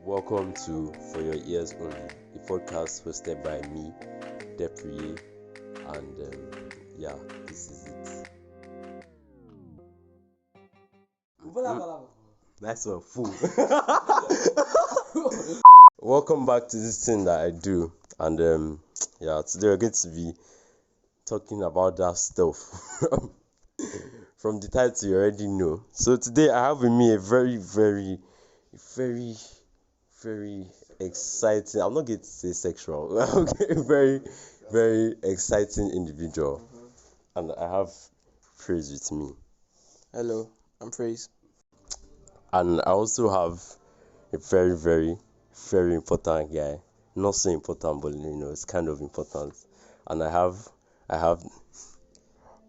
Welcome to For Your Ears Only, a podcast hosted by me, Deprie, and this is it. Nice one, fool. Welcome back to this thing that I do, and today we're going to be talking about that stuff. From the title you already know. So today I have with me a very exciting, I'm not going to say sexual, okay, very exciting individual. And I have Praise with me. Hello, I'm Praise. And I also have a very important guy. Not so important, but it's kind of important. And I have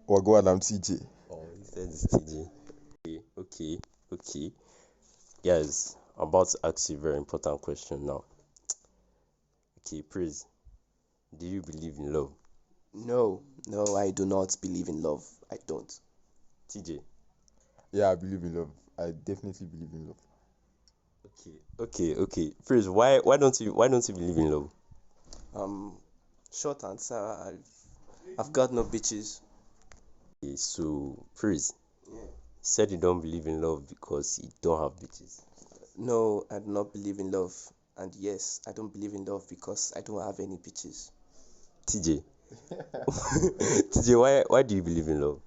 Love.Nwantinti. Oh, he said it's TJ. Okay. Guys, I'm about to ask you a very important question now. Okay, Praise. Do you believe in love? No, I do not believe in love. I don't. TJ. Yeah, I believe in love. I definitely believe in love. Okay. Praise, why don't you believe in love? Short answer, I've got no bitches. Okay, so Praise. Yeah. Said you don't believe in love because you don't have bitches. No, I do not believe in love. And yes, I don't believe in love because I don't have any bitches. TJ. TJ, why do you believe in love?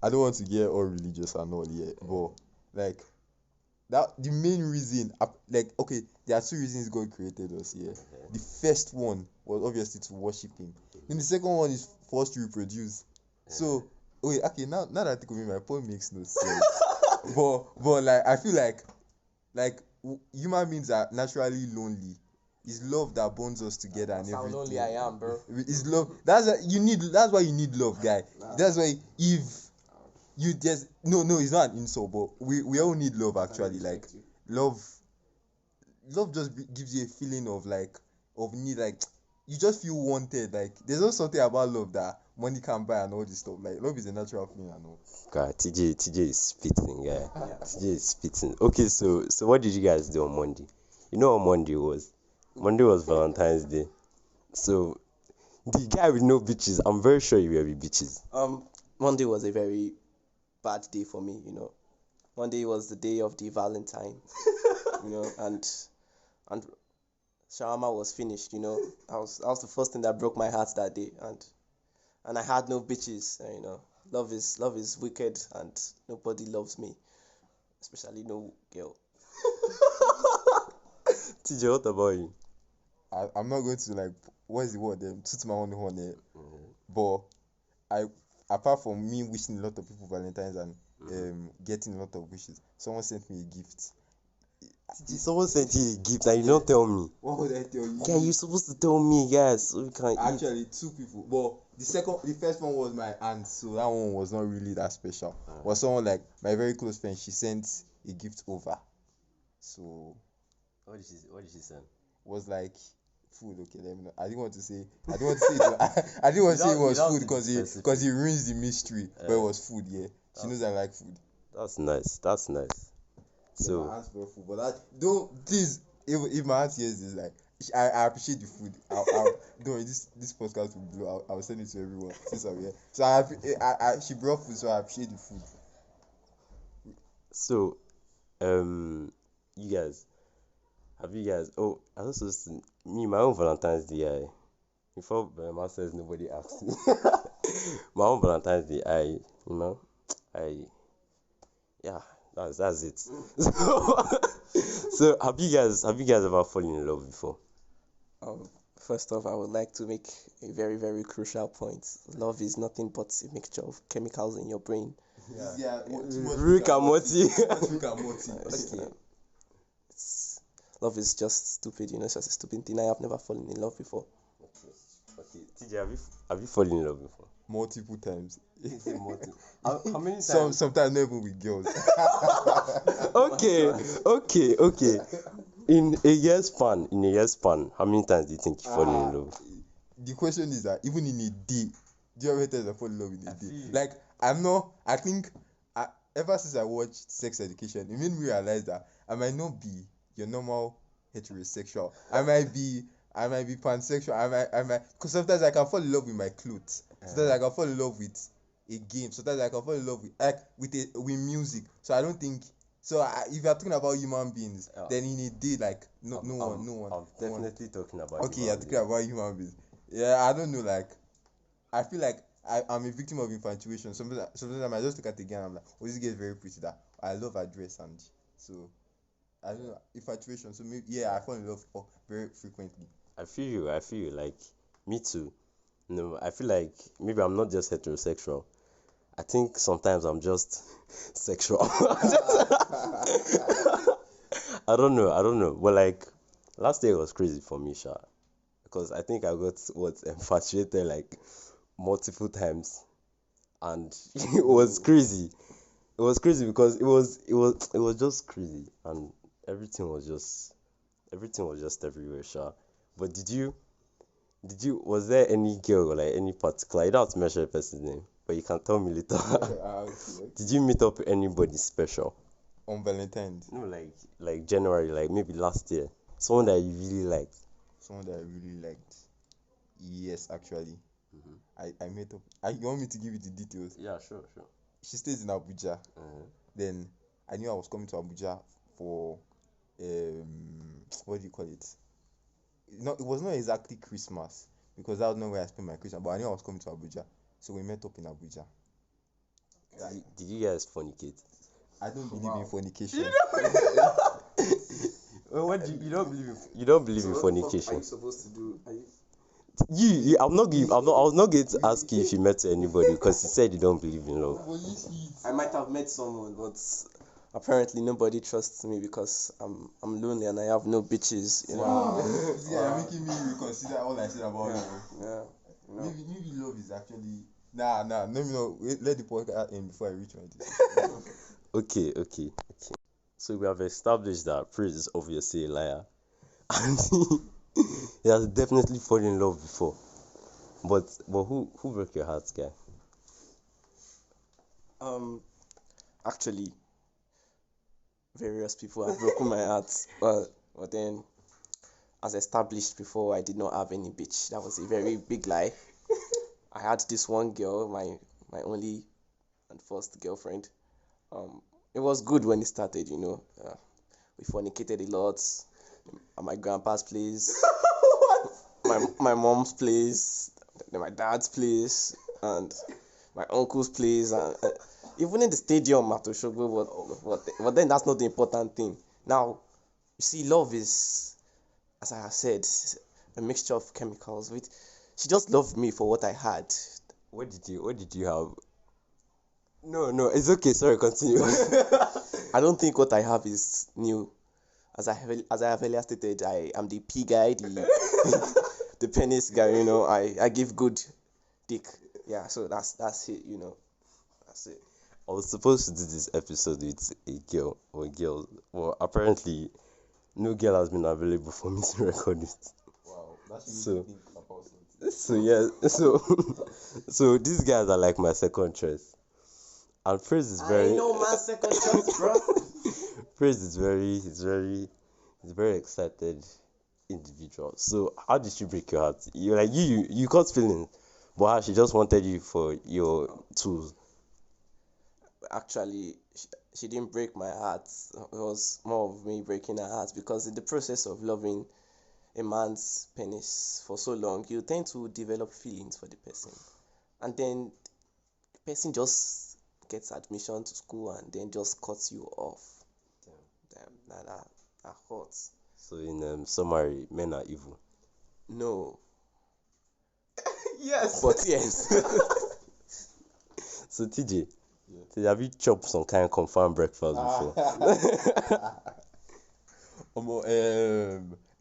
I don't want to get all religious and all yet, but like that the main reason, there are two reasons God created us here. The first one was obviously to worship Him. Then the second one is for us to reproduce. So now that I think of it, my point makes no sense. but like I feel like human beings are naturally lonely. It's love that bonds us together and That's everything. how lonely I am, bro. It's love. That's why you need love, guy. That's why if you just no, it's not an insult, but we all need love actually. Like love just gives you a feeling of need, like you just feel wanted. Like there's not something about love that money can't buy and all this stuff. Like love is a natural feeling and all. God, TJ is spitting, guy. TJ is spitting. Okay, so what did you guys do on Monday? You know what Monday was? Monday was Valentine's Day. So the guy with no bitches, I'm very sure you will be bitches. Monday was a very bad day for me, Monday was the day of the Valentine, and shawarma was finished, I was the first thing that broke my heart that day, and I had no bitches, love is wicked and nobody loves me, especially no girl. TJ, what about you? I'm not going to what is the word? Toot my own horn here. But apart from me wishing a lot of people Valentine's and getting a lot of wishes, someone sent me a gift. Someone sent you a gift and you don't tell me. What would I tell you? Yeah, you're supposed to tell me, guys, so we can Actually, two people. But the first one was my aunt, so that one was not really that special. But someone like my very close friend, she sent a gift over. So What did she send? Was like food. Okay, let me know. I didn't want to say I didn't want to say it was food because it ruins the mystery. But it was food. Yeah, she knows I like food. That's nice. So my aunt for food, but please, if my aunt hears this, I appreciate the food. This podcast will blow. I'll send it to everyone since I'm here. So she brought food, so I appreciate the food. So, you guys. Have you guys? Oh, I was supposed to my own Valentine's Day. Before my says nobody asked me. My own Valentine's Day. That's it. So have you guys ever fallen in love before? First off, I would like to make a very, very crucial point. Love is nothing but a mixture of chemicals in your brain. Rick and Morty. Okay. Love is just stupid, it's just a stupid thing. I have never fallen in love before. Okay. TJ, have you fallen in love before? Multiple times. How many times? Sometimes not even with girls. Okay. In a year's span, how many times do you think you fall in love? The question is that even in a day, do you ever tell I fall in love in a day? Ever since I watched Sex Education, it made me realize that I might not be you're normal heterosexual. I might be pansexual. I might, because sometimes I can fall in love with my clothes. Sometimes I can fall in love with a game. Sometimes I can fall in love with with music. So I don't think so. If you're talking about human beings, then in a day, like no one. I'm definitely talking about. Okay, you're talking about human beings. Yeah, I don't know. Like I feel like I'm a victim of infatuation. Sometimes I might just look at the girl and I'm like, oh, this girl is very pretty. That I love her dress, and so I don't know, infatuation. So maybe, yeah, I fall in love very frequently. I feel you. I feel you. Like me too. No, I feel like maybe I'm not just heterosexual. I think sometimes I'm just sexual. I don't know. I don't know. But like last year was crazy for me, Sha, because I think I got infatuated like multiple times, and it was crazy. It was crazy because it was just crazy, and everything was just everywhere, Sha. But was there any girl or like any particular? You don't have to mention a person's name, but you can tell me later. Okay. Did you meet up with anybody special? On Valentine's, No, like January, like maybe last year. Someone that you really liked. someone that I really liked. Yes, actually, I met up. You want me to give you the details? Yeah, sure. She stays in Abuja. Then I knew I was coming to Abuja for what do you call it? No, it was not exactly Christmas because that was not where I spent my Christmas. But I knew I was coming to Abuja, so we met up in Abuja. Did you guys fornicate? I don't believe in fornication. Well, what do you don't believe in Are fornication? you supposed to do? I'm not giving. I was not going to ask you if you met anybody because you said you don't believe in love. I might have met someone, but apparently nobody trusts me because I'm lonely and I have no bitches. You know. Wow. See, you're making me reconsider all I said about love. Yeah. You know. Maybe love is actually no. Wait, let the podcast end before I reach my decision. Okay. So we have established that Praise is obviously a liar, and he has definitely fallen in love before. But who broke your heart, guy? Actually, various people have broken my heart, but then, as established before, I did not have any bitch. That was a very big lie. I had this one girl, my only and first girlfriend. It was good when it started, you know. We fornicated a lot at my grandpa's place, my mom's place, then my dad's place, and my uncle's place, and even in the stadium at Oshogbo. But then that's not the important thing. Now, you see, love is, as I have said, a mixture of chemicals. She just loved me for what I had. What did you have? No, it's okay. Sorry, continue. I don't think what I have is new. As I have earlier stated, I am the P guy, the penis guy. You know, I give good dick. Yeah, so that's it. You know, that's it. I was supposed to do this episode with a girl or girls. Well, apparently, no girl has been available for me to record it. Wow, that's So- think about something. So yeah, so these guys are like my second choice, and Praise is very. I know my second choice, bro. Praise is he's very excited individual. So how did she break your heart? You caught feelings, but how she just wanted you for your tools. Actually, she didn't break my heart. It was more of me breaking her heart because in the process of loving a man's penis for so long, you tend to develop feelings for the person, and then the person just gets admission to school and then just cuts you off. Damn, that hurts. So in summary, men are evil. No, Yes. but yes. So TJ, have you chopped some kind of confirmed breakfast before?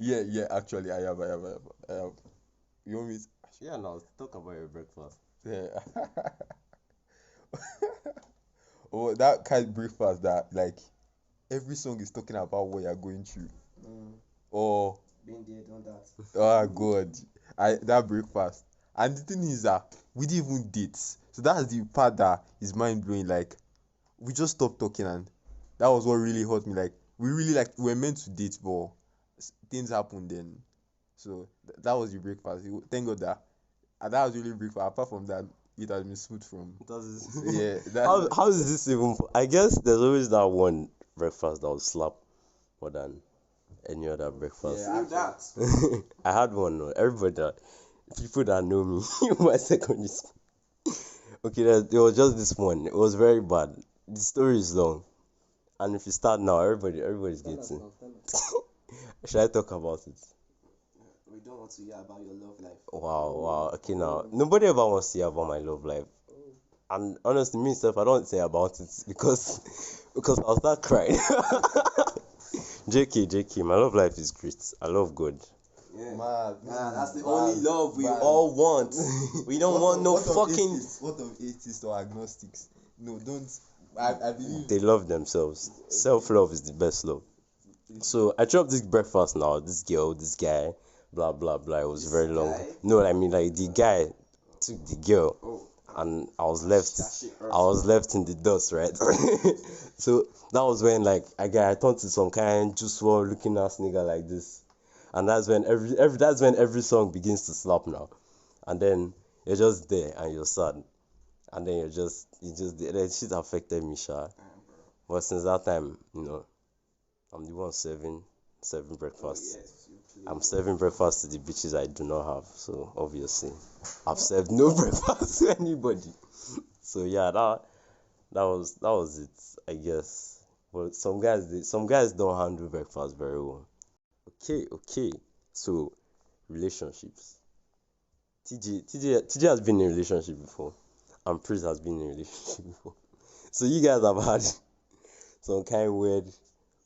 Yeah, actually, I have. You want me to? Yeah, now talk about your breakfast. Yeah. Oh, that kind of breakfast that like every song is talking about what you're going through. Or Been there, done that. oh god, that breakfast. And the thing is that we didn't even date. So that's the part that is mind blowing. Like we just stopped talking, and that was what really hurt me. Like we really like we were meant to date, but things happened then. So that was the breakfast. Thank God that that was really breakfast. Apart from that, it has been smooth from. Yeah, how is this even? I guess there's always that one breakfast that will slap more than any other breakfast. Yeah, that. I had one. No, everybody people that know me in my secondary school. Okay, there was just this one. It was very bad. The story is long, and if you start now, everybody's getting. Should I talk about it? We don't want to hear about your love life. Wow. Okay, now nobody ever wants to hear about my love life, and honestly, me myself, I don't say about it because I'll start crying. JK, my love life is great. I love God. Yeah. Man, That's the only love we all want. We don't want no fucking. What of atheists or agnostics? No, don't. I believe They love themselves. Self-love is the best love. So I dropped this breakfast now. This girl, this guy, blah blah blah. It was very long. guy? No, I mean like the guy took the girl, and I was left in the dust, right? So that was when like I turned to some kind juice world looking ass nigga like this, and that's when every song begins to slap now, and then you're just there and you're sad, and then you just that shit affected me, sha. But since that time, I'm the one serving breakfast. I'm serving breakfast to the bitches I do not have. So obviously, I've served no breakfast to anybody. So yeah, that was it, I guess. But some guys don't handle breakfast very well. Okay. So relationships. TJ has been in a relationship before, and Prince has been in a relationship before. So you guys have had some kind of weird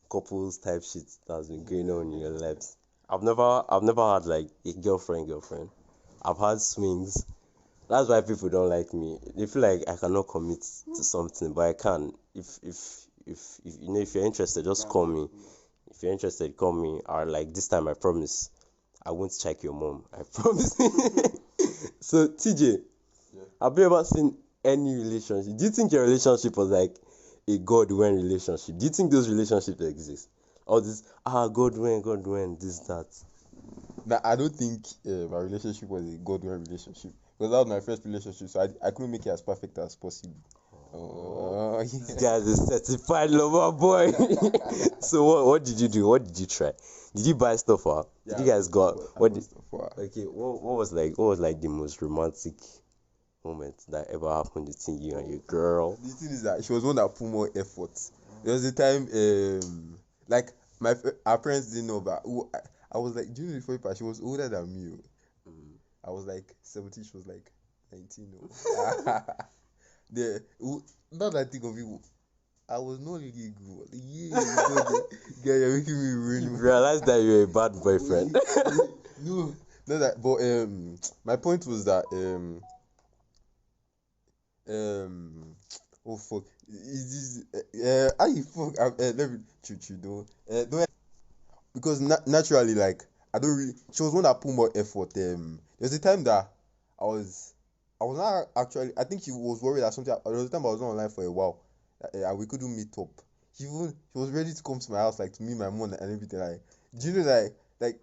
couples type shit that's been going on in your lives. I've never had like a girlfriend. I've had swings. That's why people don't like me. They feel like I cannot commit to something, but I can. If if you're interested, just call me. If you're interested, call me. Or like this time, I promise, I won't check your mom. I promise. So TJ, have you ever seen any relationship? Do you think your relationship was like a God when relationship? Do you think those relationships exist? Or this God when this that? Now, I don't think my relationship was a godly relationship because that was my first relationship, so I couldn't make it as perfect as possible. This guy is a certified lover boy. So what did you do? What did you try? Did you buy stuff for her? Did you guys go out? What was like the most romantic moment that ever happened between you and your girl? The thing is that she was one that put more effort. There was a time, like our parents didn't know, but I was like, during the first part, she was older than me. I was like 17, she was like 19. Now that I think of it, I was not really good. Yeah, you're making me ruin. You realized that you're a bad boyfriend. No, not that. But my point was that oh fuck, is this let me don't because naturally, like, I don't really. She was one that put more effort. There's a time that I was not actually. I think she was worried that something. There was a time I was not online for a while, and we couldn't meet up. She was ready to come to my house, like to meet my mom and everything. Like, do you know, like.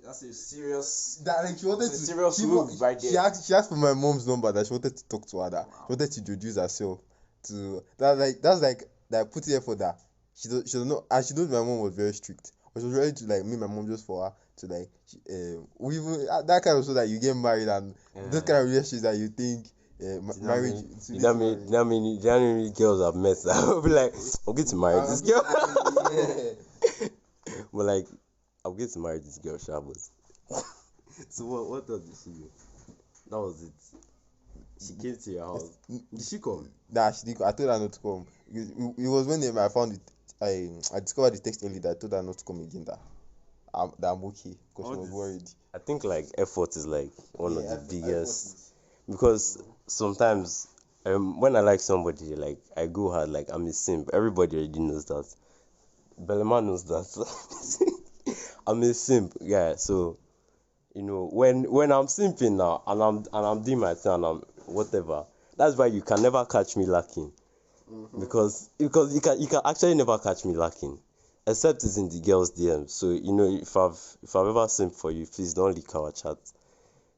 That's a serious. That like she wanted to serious move right there. She asked for my mom's number that she wanted to talk to her. That she wanted to introduce herself to that. That's like putting effort that she don't know. And she knows my mom was very strict, but she was ready to like meet my mom just for her to like we even that kind of so that you get married and those kind of relationships that you think marriage. You know how many girls I've met that will be like, I'm going to marry this girl. But like, I'm going to marry this girl, Shabbos. So what else did she do? That was it. She came to your house. Did she come? Nah, she didn't. I told her not to come. It was when I found it. I discovered the text early that I told her not to come again. That I'm okay because she was worried. I think like effort is like one of the biggest because sometimes when I like somebody, like I go hard, like I'm a simp. Everybody already knows that. Belema knows that. I'm a simp, yeah. So when I'm simping now and I'm doing my thing and I'm whatever, that's why you can never catch me lacking. Because you can actually never catch me lacking. except it's in the girls' DM. So if I've ever seen for you, please don't leak our chat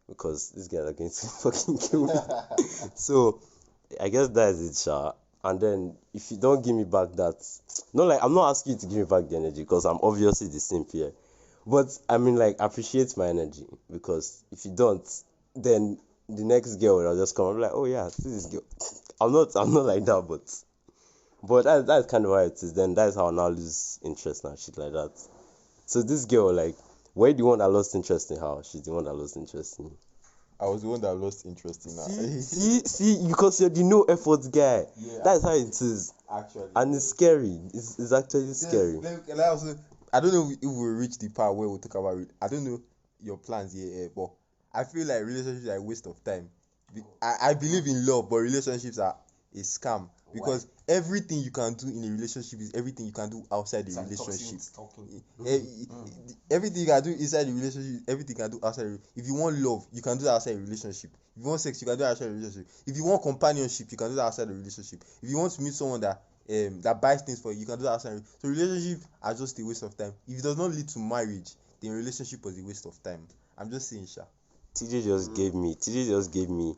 because these guys are going to fucking kill me. So I guess that is it, Sha. And then if you don't give me back that, no, like I'm not asking you to give me back the energy because I'm obviously the simp here. But I mean, like, appreciate my energy because if you don't, then the next girl will just come and be like, oh yeah, this is girl. I'm not like that, but that's kind of how it is. Then that's how I now lose interest and shit like that. So this girl, like, were you the one that lost interest in her? She's the one that lost interest in me. I was the one that lost interest in her. See, because you're the no effort guy. Yeah, That's how it is. actually. And it's scary. It's actually scary. I don't know if we'll reach the part where we'll talk about it. I don't know your plans here, but I feel like relationships are a waste of time. I believe in love, but relationships are a scam because everything you can do in a relationship is everything you can do outside the relationship. Everything you can do inside the relationship, everything you can do outside. If you want love, you can do that outside the relationship. If you want sex, you can do that outside the relationship. If you want companionship, you can do that outside the relationship. If you want to meet someone that buys things for you, you can do that outside. So relationships are just a waste of time. If it does not lead to marriage, then relationship was a waste of time. I'm just saying, Sha. TJ just gave me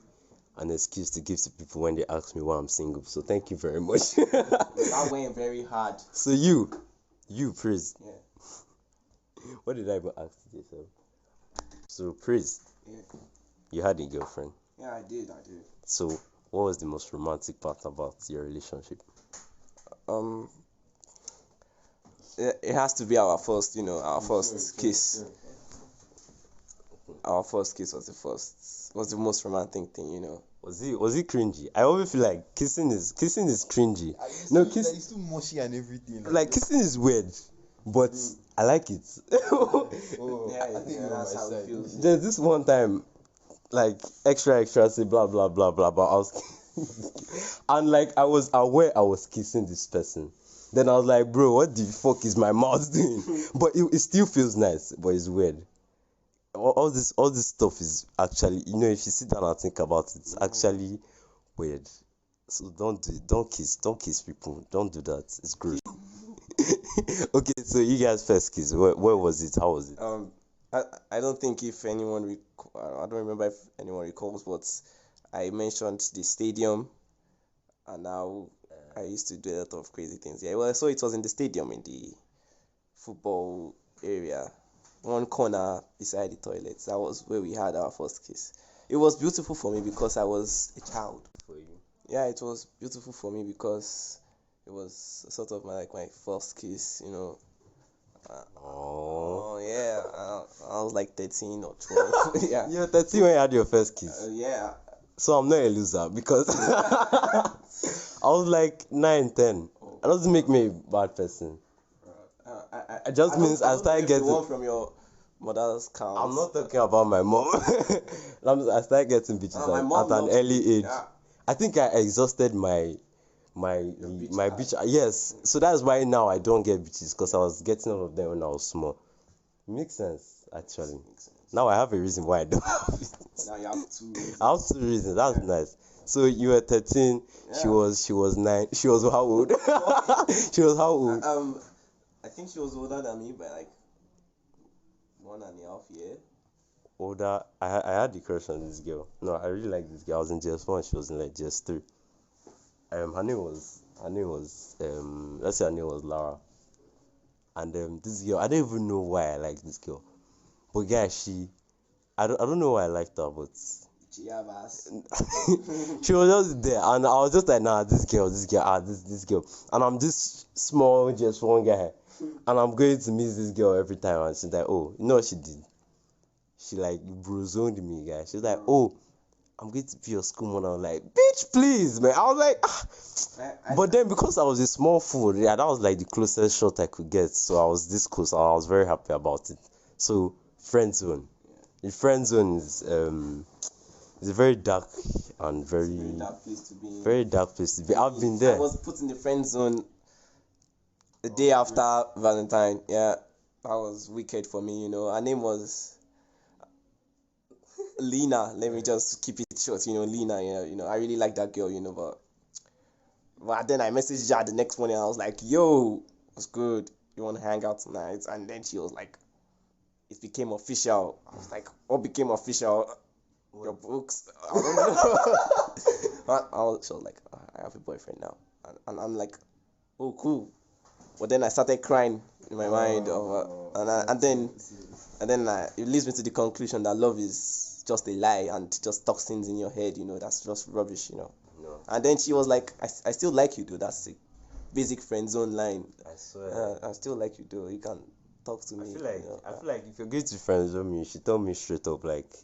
an excuse to give to people when they ask me why I'm single. So thank you very much. That went very hard. So you Praise. Yeah. What did I even ask TJ? So Praise, Yeah. you had a girlfriend. Yeah, I did. So what was the most romantic part about your relationship? It has to be our first, our first kiss. Our first kiss was the most romantic thing. Was it cringy? I always feel like kissing is cringy. No, It's too mushy and everything. Like kissing is weird, but I like it. I think that's how it feels. There's this one time, like extra say blah blah blah blah, but I was and like I was aware I was kissing this person. Then I was like, bro, what the fuck is my mouth doing? But it still feels nice, but it's weird. All this stuff is actually, if you sit down and think about it, it's actually weird. So don't kiss people. Don't do that. It's gross. Okay, so you guys first kiss. Where was it? How was it? I don't think if anyone I don't remember if anyone recalls, but I mentioned the stadium, and now I used to do a lot of crazy things. Yeah, well, so it was in the stadium in the football area, one corner beside the toilets. That was where we had our first kiss. It was beautiful for me because I was a child. For you? Yeah, it was beautiful for me because it was sort of my first kiss. Oh yeah, I was like 13 or 12. Yeah. You're 13 when you had your first kiss. Yeah. So I'm not a loser because I was like 9, 10. That doesn't make me a bad person. It just means I started getting. The one from your mother's count. I'm not talking about my mom. I started getting bitches at an early age. Yeah. I think I exhausted my bitch. Yes, so that's why now I don't get bitches because I was getting all of them when I was small. It makes sense actually. Now I have a reason why I don't have it. Now you have 2 reasons. I have 2 reasons. That's nice. So you were 13. Yeah. She was 9. She was how old? She was how old? I think she was older than me by like 1.5 years. Older. I had the crush on this girl. No, I really like this girl. I was in JS1. She was in like JS3. Her name was let's say her name was Lara. And this girl, I don't even know why I like this girl. But guys, I don't know why I liked her, but She have ass. she was just there, and I was just like, nah, this girl, this girl, and I'm this small, just one guy, and I'm going to meet this girl every time, and she's like, oh, you know what she did? She like brozoned me, guys. She's like, oh, I'm going to be your school mom. I was like, bitch, please, man. I was like, but then because I was a small fool, yeah, that was like the closest shot I could get. So I was this close, and I was very happy about it. So friend zone, the friend zone is it's a very dark and very dark place to be. Very dark place to be. I've been there. I was put in the friend zone the day after Valentine. Yeah, that was wicked for me. Her name was Lena. Let me just keep it short. Lena. Yeah, I really like that girl. But then I messaged her the next morning. I was like, "Yo, what's good?" you want to hang out tonight? And then she was like, it became official. I was like, what became official? Your books? I don't know. She was like, I have a boyfriend now. And I'm like, oh, cool. But then I started crying in my mind. And then it leads me to the conclusion that love is just a lie and just toxins in your head, that's just rubbish, No. And then she was like, I still like you, though. That's a basic friend zone line. I swear. I still like you, though. You can talk to me. I feel like if you're going to friend zone me, you should tell me straight up, like,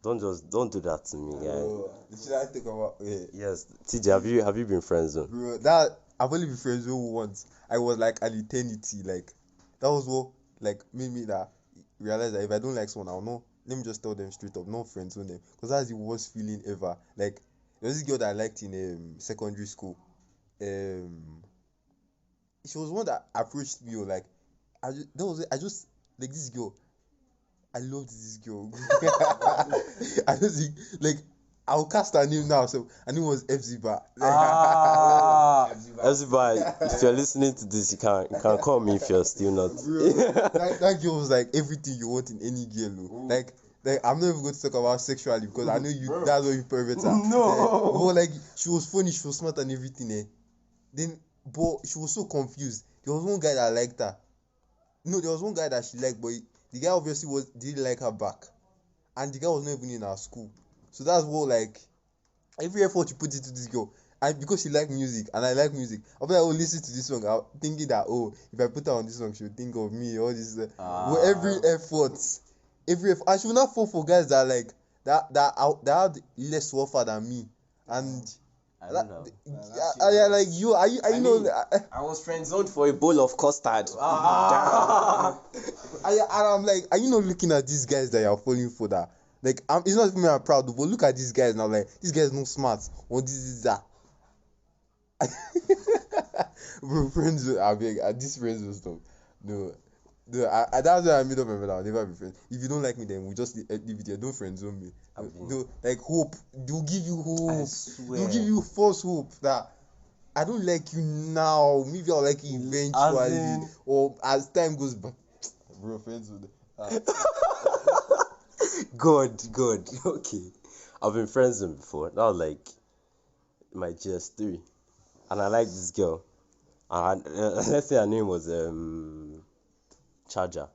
don't do that to me, guy. Bro, should I think about Yes, TJ, have you been friend zone? Bro, that I've only been friends with once. I was like an eternity. Like that was what like made me that realize that if I don't like someone, I'll know. Let me just tell them straight up, no friends with them, because that's the worst feeling ever. Like there was this girl that I liked in secondary school. She was one that approached me, or like I just like this girl. I loved this girl. I just think, like I'll cast her name now. So her name was Fziba. Fziba, if you're listening to this, you can call me if you're still not. Bro, that girl was like everything you want in any girl. Like I'm not even going to talk about sexually because I know you. That's what you perverts are. No. But like she was funny, she was smart and everything. Then, but she was so confused. There was one guy that liked her. No, there was one guy that she liked, but the guy obviously didn't like her back, and the guy was not even in our school. So that's what, like, every effort you put into this girl, and because she liked music and I like music, I'll be like, oh, listen to this song. I'm thinking that, oh, if I put her on this song, she'll think of me. All this. But every effort, I should not fall for guys that like that have less to offer than me, and. I don't know. Yeah, like you, are you know? I was friend zoned for a bowl of custard. And I'm like, are you not looking at these guys that you're falling for that? Like, it's not me I'm proud, but look at these guys now. Like, these guys not smart. Or this is that. Bro, friends, these friends will stop. No, that's why I made up my mind. I'll never be friends. If you don't like me, then we just leave it there. Don't friend zone me. Like hope. They'll give you hope. I swear. They'll give you false hope that I don't like you now. Maybe I'll like you eventually, or as time goes by. Bro, friends with. Good. Okay, I've been friends with them before. That was like my GS3, and I like this girl. And let's say her name was Charger.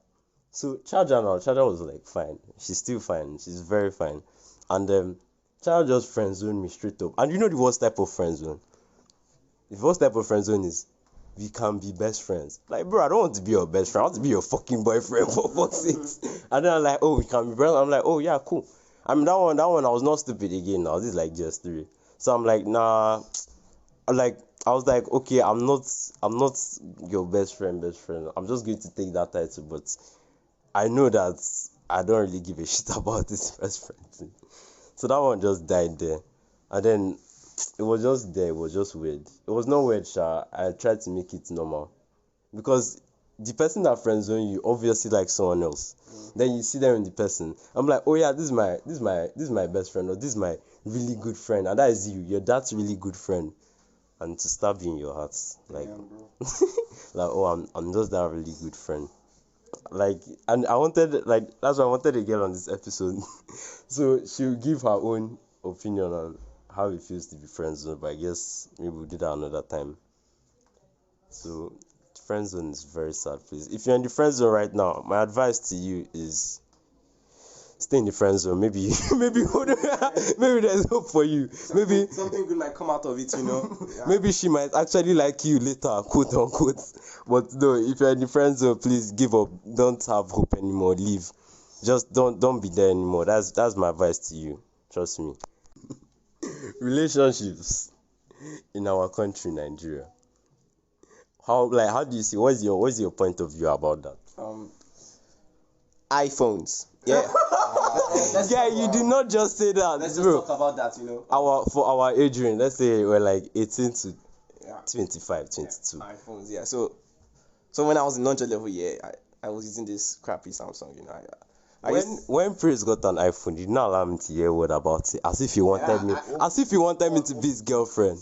So Charger was like fine. She's still fine. She's very fine. And Charger just friend zoned me straight up. And you know the worst type of friend zone? The worst type of friend zone is we can be best friends. Like, bro, I don't want to be your best friend. I want to be your fucking boyfriend, for fuck's sake. And then I'm like, oh, we can be friends. I'm like, oh yeah, cool. I mean that one I was not stupid again. Now this is like just 3. So I'm like, nah. Like I was like, okay, I'm not your best friend. I'm just going to take that title, but I know that I don't really give a shit about this best friend thing. So that one just died there. And then it was just there, it was just weird. It was not weird, sha. I tried to make it normal. Because the person that friend zone you obviously likes someone else. Then you see them in the person. I'm like, oh yeah, this is my best friend, or this is my really good friend, and that is you. You're that really good friend. And to stab you in your heart, like, like, oh, I'm just that really good friend, like, and I wanted, like, that's why I wanted a girl on this episode, so she'll give her own opinion on how it feels to be friend zone. But I guess maybe we'll do that another time. So, friend zone is very sad, please. If you're in the friend zone right now, my advice to you is stay in the friend zone. Maybe there's hope for you. Maybe something good might come out of it, Yeah. Maybe she might actually like you later, quote unquote. But no, if you're in the friend zone, please give up. Don't have hope anymore. Leave. Just don't be there anymore. That's my advice to you. Trust me. Relationships in our country, Nigeria. How do you see? What's your point of view about that? iPhones. Yeah. Yeah, you did not just say that. Let's just talk about that, For our age range, let's say we're like 18 to 25, 22. iPhones, yeah. So when I was in launcher level, I was using this crappy Samsung, When Praise got an iPhone, you did not allow me to hear a word about it, as if you wanted me to be his girlfriend.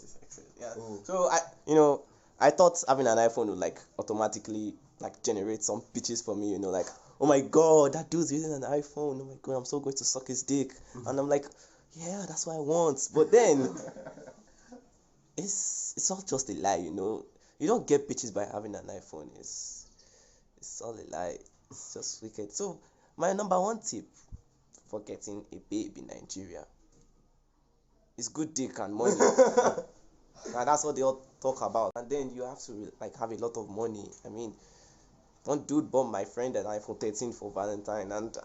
Yeah. So I thought having an iPhone would like automatically like generate some bitches for me, like, oh my god, that dude's using an iPhone. Oh my god, I'm so going to suck his dick. And I'm like, yeah, that's what I want. But then it's all just a lie, You don't get bitches by having an iPhone. It's all a lie. It's just wicked. So my number one tip for getting a babe in Nigeria is good dick and money. And that's what they all talk about. And then you have to like have a lot of money. I mean, one dude bought my friend an iPhone 13 for Valentine, and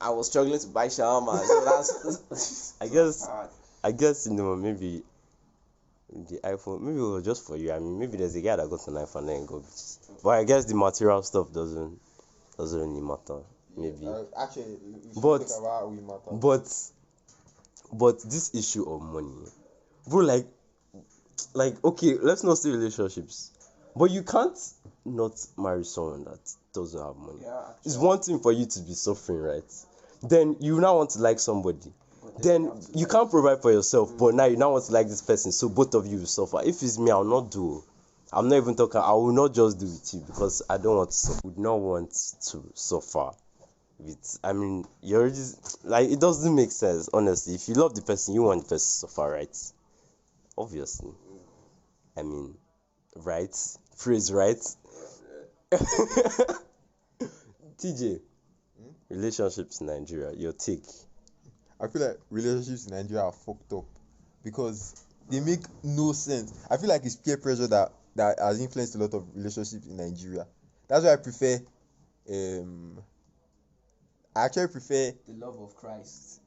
I was struggling to buy shawarma. So that's I guess maybe the iPhone, maybe it was just for you. I mean, maybe there's a guy that got an iPhone and then go. But I guess the material stuff doesn't really matter. Maybe. Actually, we should But- talk about we matter. But this issue of money, bro, like okay, let's not say relationships, but you can't not marry someone that doesn't have money. yeah. It's one thing for you to be suffering, right? Then you now want to like somebody. Then you can't provide for yourself, but now you now want to like this person, so both of you will suffer. If it's me, I'll not do. I'm not even talking. I will not just do with you because I don't want to. Would not want to suffer. I mean, you're just like it doesn't make sense. Honestly, if you love the person, you want the person to suffer, right? Obviously. I mean, right? Phrase right. TJ, relationships in Nigeria. Your take. I feel like relationships in Nigeria are fucked up because they make no sense. I feel like it's peer pressure that has influenced a lot of relationships in Nigeria. That's why I prefer I actually prefer The love of Christ.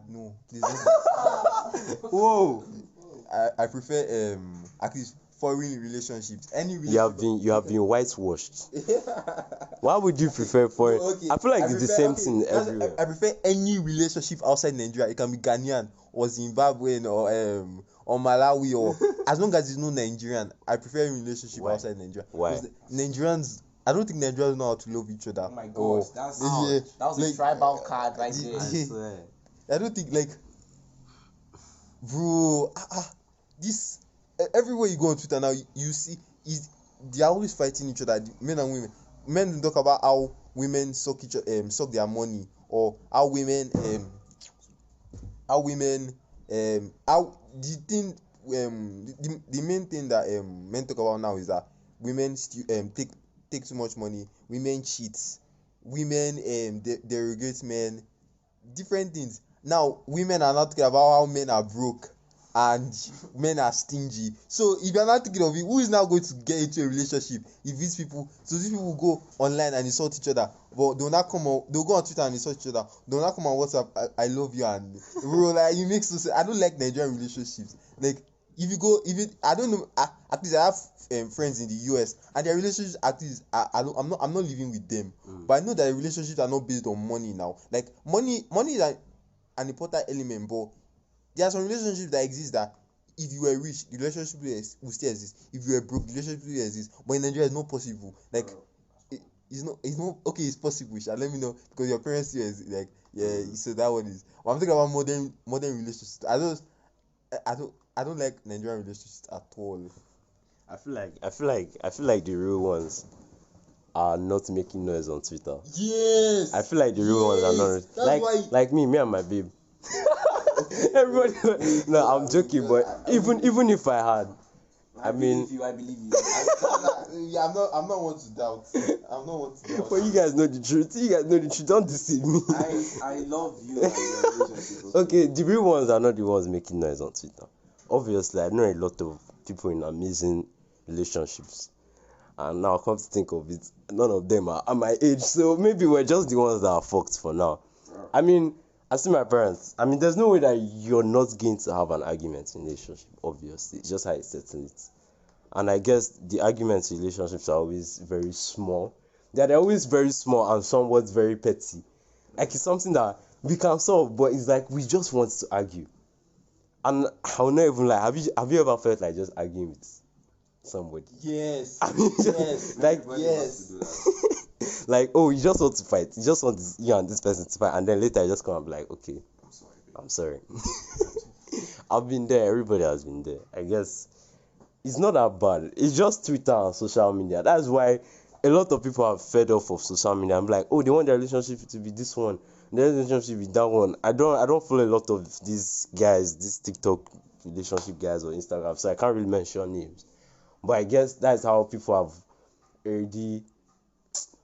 no, please don't. Whoa. I prefer at least foreign relationships. Any You have been whitewashed. Why would you prefer foreign? Okay, I feel like it's the same thing that's- everywhere. I prefer any relationship outside Nigeria. It can be Ghanaian or Zimbabwean or Malawi or as long as it's not Nigerian. I prefer a relationship Why? outside Nigeria. Why? Because Nigerians, I don't think Nigerians know how to love each other. Oh my Or- gosh, that's yeah, that was like, a tribal card right the- there. the- swear. I don't think like, bro, this everywhere you go on Twitter now, you see they are always fighting each other, the men and women. Men talk about how women suck their money, or how women how the thing the main thing that men talk about now is that women take too much money, women cheat, women derogate men, different things. Now women are not talking about how men are broke and men are stingy. So if you're not thinking of it, who is now going to get into a relationship if these people will go online and insult each other, but they'll not come on, they'll go on Twitter and insult each other, they'll not come on WhatsApp, I love you, and bro, like it makes no sense. I don't like Nigerian relationships. Like I don't know, at least I have friends in the US and their relationships, at least I'm not living with them, but I know that relationships are not based on money now. Like money is an important element, but there are some relationships that exist that if you were rich, the relationship will still exist. If you were broke, the relationship will exist. But in Nigeria, it's not possible. Like it's not okay. It's possible. Let me know, because your parents here is like, yeah. So that one is. But I'm thinking about modern relationships. I don't like Nigerian relationships at all. I feel like the real ones are not making noise on Twitter. Yes. I feel like the real ones are not That's why. like me and my babe. Everybody, no, I'm joking, but even if I had, I mean, I believe you. Yeah, I'm not one to doubt. I'm not one to doubt. but you guys know the truth. You guys know the truth. Don't deceive me. I love you and your relationship. Okay, the real ones are not the ones making noise on Twitter. Obviously, I know a lot of people in amazing relationships, and now come to think of it, none of them are at my age, so maybe we're just the ones that are fucked for now. I mean, I see my parents. I mean, there's no way that you're not going to have an argument in a relationship. Obviously, it's just how it settles it. And I guess the arguments in relationships are always very small. They're always very small and somewhat very petty. Like it's something that we can solve, but it's like we just want to argue. And I'll not even lie. Have you ever felt like just arguing with somebody? Yes. I mean, Yes. like Yes. like, oh, you just want to fight. You just want you and this person to fight, and then later you just come and be like, okay, I'm sorry. I've been there. Everybody has been there. I guess it's not that bad. It's just Twitter and social media. That's why a lot of people are fed off of social media. I'm like, oh, they want their relationship to be this one, their relationship be that one. I don't follow a lot of these guys, these TikTok relationship guys or Instagram, so I can't really mention names. But I guess that's how people have already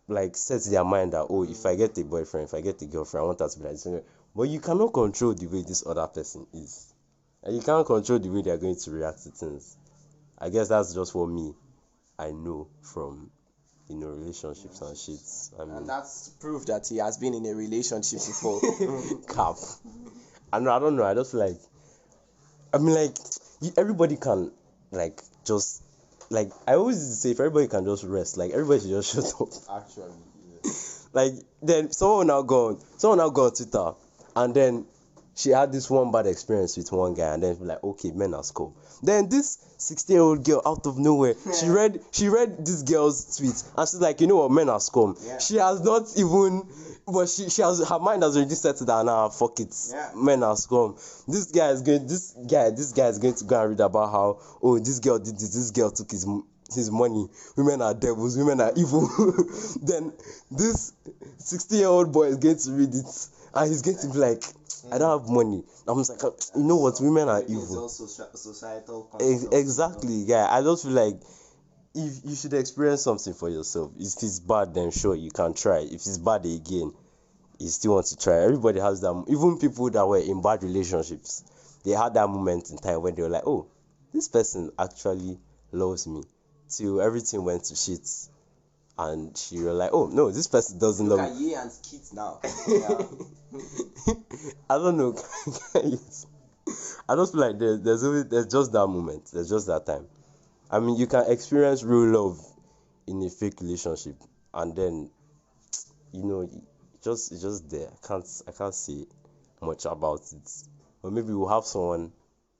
like set their mind that, oh, if I get a boyfriend, if I get a girlfriend, I want her to be like this. But you cannot control the way this other person is, and you can't control the way they are going to react to things. I guess that's just what I know from relationships and shit. I mean, And that's proof that he has been in a relationship before. cap. I don't know. I just feel like, I mean, like, everybody can, like, just, like, I always used to say, if everybody can just rest, like, everybody should just shut up. Actually, yeah. Like, then someone now go on Twitter, and then she had this one bad experience with one guy, and then be like, okay, men are scum. Then this 60-year-old girl out of nowhere, she read this girl's tweet, and she's like, you know what, men are scum. Yeah. She has not even, but she has, her mind has already set it down. Now, fuck it, Yeah. men are scum. This guy is going to go and read about how, oh, this girl did this girl took his money, women are devils, women are evil. Then this 60-year-old boy is going to read it, and he's going to be like, I don't have money. I'm just like, you know what, women are It's evil. also societal. Exactly, yeah. I just feel like, if you should experience something for yourself. If it's bad, then sure, you can try. If it's bad again, you still want to try. Everybody has that. Even people that were in bad relationships, they had that moment in time when they were like, oh, this person actually loves me, till everything went to shit, and she was like, oh no, this person doesn't Look love at me. Ye and Skit now. Yeah. I don't know. I just feel like there's just that moment. There's just that time. I mean, you can experience real love in a fake relationship, and then it's just there. I can't say much about it. Or maybe we'll have someone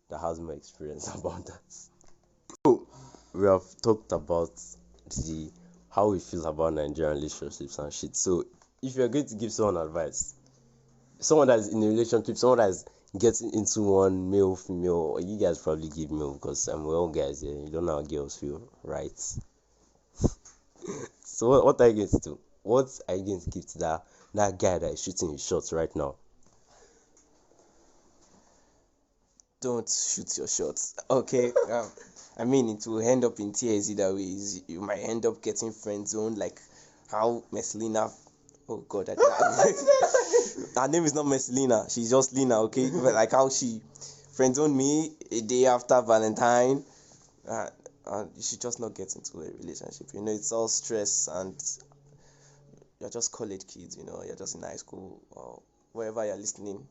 that has more experience about that. So we have talked about the how we feel about Nigerian relationships and shit. So if you're going to give someone advice, someone that is in a relationship, someone that is getting into one, male, female, you guys probably give male, because we're all guys here. You don't know how girls feel, right? So what are you going to do? What are you going to give to that guy that is shooting his shots right now? Don't shoot your shots. Okay. I mean, it will end up in tears either way. You might end up getting friend zoned, like how Messelina. Oh God, her name is not Messelina. She's just Lina. Okay, but like how she friend zoned me a day after Valentine. You should just not get into a relationship. It's all stress, and you're just college kids. You're just in high school or wherever you're listening.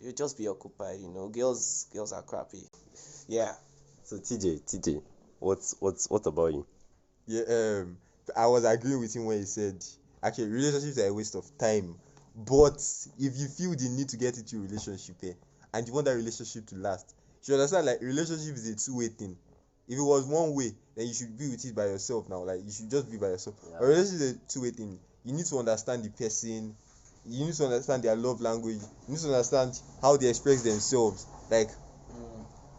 You just be occupied. Girls are crappy. Yeah. So TJ, what about you? Yeah, I was agreeing with him when he said, actually, relationships are a waste of time. But if you feel the need to get into a relationship, and you want that relationship to last, you should understand, like, relationship is a two-way thing. If it was one way, then you should be with it by yourself now. Like, you should just be by yourself. Yeah. But relationship is a two-way thing. You need to understand the person. You need to understand their love language. You need to understand how they express themselves. Like,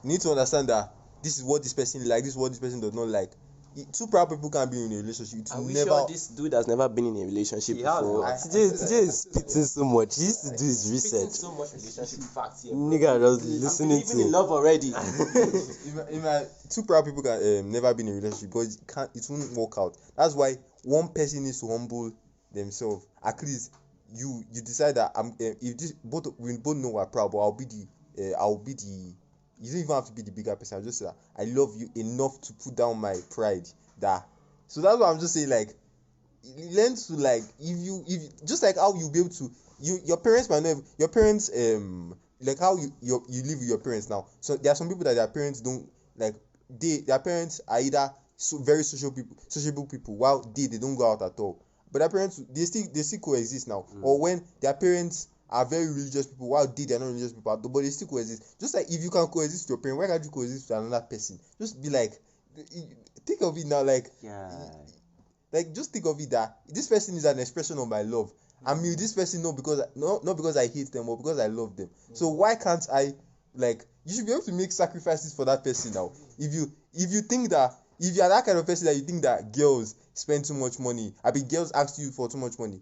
you need to understand that this is what this person like, this is what this person does not like. Two proud people can't be in a relationship. Are we sure this dude has never been in a relationship before? TJ is spitting so much. He used to do his research. So much relationship facts here. Nigga just listening Even to in love already. In my two proud people can never be in a relationship because it won't work out. That's why one person needs to humble themselves. At least you decide that if this we both know we're proud, but I'll be the you don't even have to be the bigger person. I'll just say that I love you enough to put down my pride. So that's what I'm just saying. Like, learn to, like, if just like how you'll be able to, your parents might not, your parents like how you live with your parents now. So there are some people that their parents don't like. Their parents are either very sociable people, while they don't go out at all. But their parents, they still coexist now. Or when their parents are very religious people, while they're not religious people, but they still coexist. Just like if you can coexist with your parent, why can't you coexist with another person? Just be like, think of it now, like, just think of it that this person is an expression of my love. I mean, this person not because I hate them, or because I love them. So why can't I like you should be able to make sacrifices for that person now. If you think that if you are that kind of person that you think that girls spend too much money, I mean girls ask you for too much money.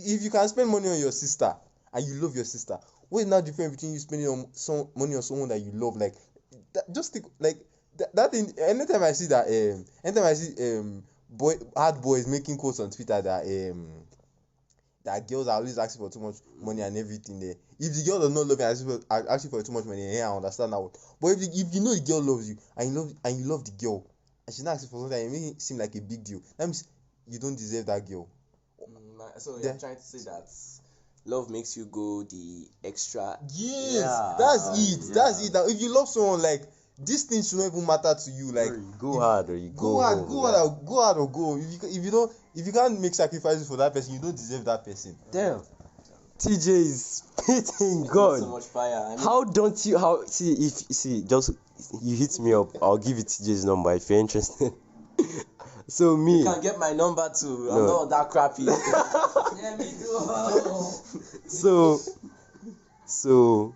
If you can spend money on your sister and you love your sister, what is now different between you spending on some money on someone that you love? Like just think like that thing. Anytime I see that, anytime I see hard boys making quotes on Twitter that girls are always asking for too much money and everything there. If the girl does not love you and asking for too much money, yeah, I understand now. But if you know the girl loves you and you love the girl and she's not asking for something, it makes it seem like a big deal. That means you don't deserve that girl. So you're trying to say that love makes you go the extra. Yes, Yeah, that's it. yeah. That's it. Now, if you love someone, like these things should not even matter to you. Like You go hard or you go go hard, home, go hard, go hard or go. If you can't make sacrifices for that person, you don't deserve that person. Damn. TJ is spitting So God. much fire. I mean, How don't you just you hit me up, I'll give you TJ's number if you're interested. So me, you can get my number too. I'm No. not that crappy. Yeah, me too. so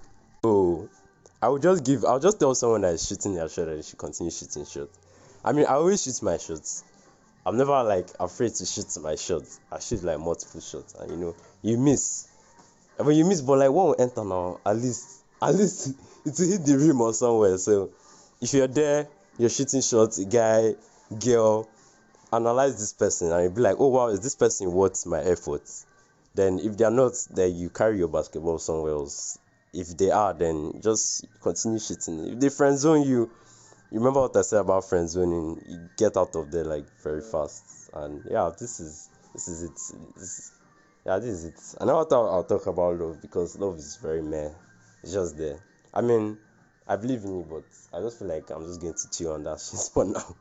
I'll just tell someone that is shooting their shot that they should continue shooting shots. I mean, I always shoot my shots. I'm never like afraid to shoot my shots. I shoot like multiple shots, and you miss. I mean, you miss, but like one will enter now. At least it will hit the rim or somewhere. So if you're there, you're shooting shots, a guy, girl, analyze this person, and you'll be like, oh wow, is this person worth my efforts? Then if they're not, then you carry your basketball somewhere else. If they are, then just continue shooting. If they friend zone you, you remember what I said about friend zoning, you get out of there like very fast. And yeah, this is it. This is it. I never thought I'll talk about love because love is very meh. It's just there. I mean, I believe in it, but I just feel like I'm just going to chill on that shit for now.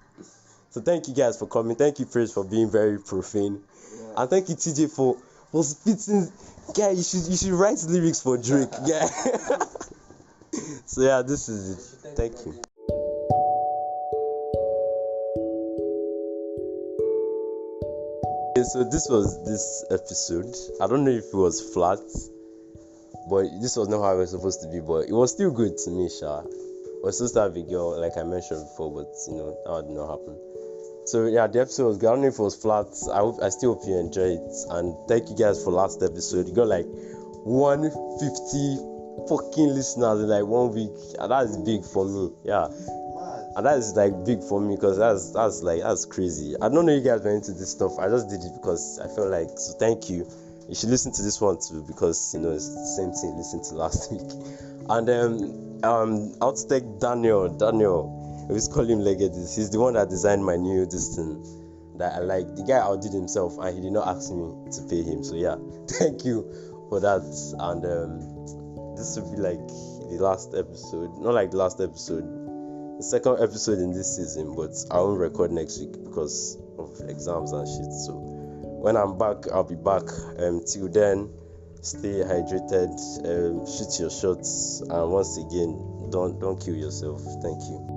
So thank you guys for coming. Thank you, Praise, for being very profane. Yeah. And thank you, TJ, for spitting. Yeah, you should write lyrics for Drake. Yeah. So yeah, this is it. Thank you. Okay, so this was this episode. I don't know if it was flat, but this was not how it was supposed to be. But it was still good to me, Sha. I was supposed to have a girl, like I mentioned before, but that did not happen. So yeah, the episode was good. I don't know if it was flat. I still hope you enjoyed it, and thank you guys for last episode. You got like 150 fucking listeners in like 1 week, and that's big for me. Yeah, and that is like big for me because that's crazy. I don't know you guys were into this stuff. I just did it because I felt like. So thank you. You should listen to this one too because it's the same thing. Listen to last week, and I'll take Daniel. We just call him Legacy. He's the one that designed my new thing that I like. The guy outdid himself and he did not ask me to pay him. So yeah, thank you for that. And this will be like the last episode. Not like the last episode. The second episode in this season, but I won't record next week because of exams and shit. So when I'm back, I'll be back. Till then, stay hydrated, shoot your shots, and once again, don't kill yourself. Thank you.